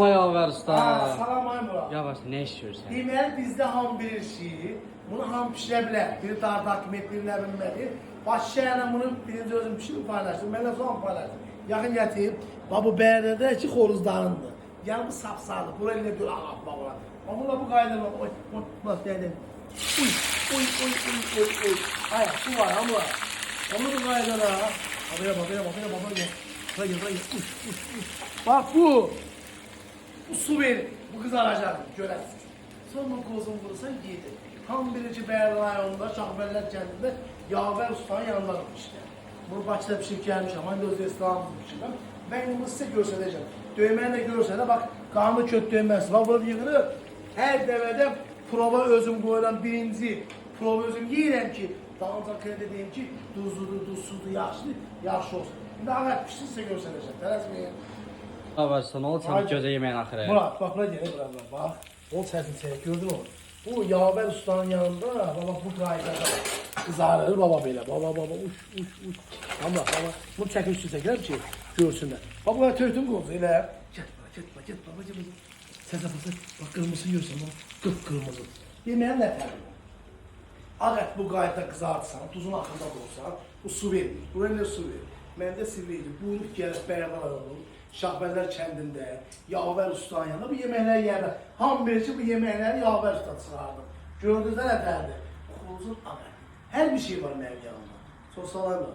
Yaver usta. Salam ay Murat. Yavaş ne işiyorsun? Deməli bizdə ham bir şeyi, bunu ham pişirə bilər. Biri daha takip et, biri nə bilməli. Başlayana bunu birinci özüm pişirib paylaşdım. Mən də sonra paylaşdım. Yaxın gətirib, bu bəyərdə ki xoruzlarındır. Yəni bu sapsardır. Bura ilə dur ağa baba. Amma bu qaydalar oy, bax deyədim. Uy. Ay, su var amma. Amma bu qaydalar. Baba. Buraya. Bak bu. Bu su verir. Bu kızaracak. Görəsiniz. Sonra kozun vurursan yedi. Tam birinci Bəyər rayonunda, Şahbəllər kəndində Yavər ustanın yanında qalmışdı. Bunu Bakıda pişirib gəlmişəm. Hani öz restoranımızı pişirəm. Ben bunu size göstereceğim. Dövməni də görsələ, bax, qanlı köt dövməsi. Bax, burada yığılır. Hər dəvədə prova özüm qoyuram. Birinci prova özüm yiyirəm ki, daha ancaq qeyd edeyim ki, duzludur, duzsuzdur, yaxşı olsun. İndi ağat pişsin size göstereceğim. Tələsməyin. Yaver usta ne oldu sen göze yemeğin axırı? Murat, bak bura gəlir buradan, bax. Ol səsin çək, gördün mü? Bu Yavər ustanın yanında, baba bu qaydada kızarır, baba belə, baba, uş. Amma, bunu çəkin üstü çəkirəm ki, görsünlər. Baba, buna töhtün qozu, elə. Get, babacım. Səsə, bax, qırmızı görsən, qıpqırmızı. Yeməyin nə təbii? Ağət bu qaydada qızartsan, tuzun axında qoysan, bu su verir, buraya su verir. Məndə sirriydi, buyruq gəlib Bəyərlər olur. Şahbəllər kəndində, Yavər ustanın yanında bu yeməkləri yerdə. Ham verici bu yeməkləri Yavər usta çıxardı. Gördünüz nə nətərdir? Xoruzun ağır. Hər bir şey var mənim yanımda. Çox salamlar.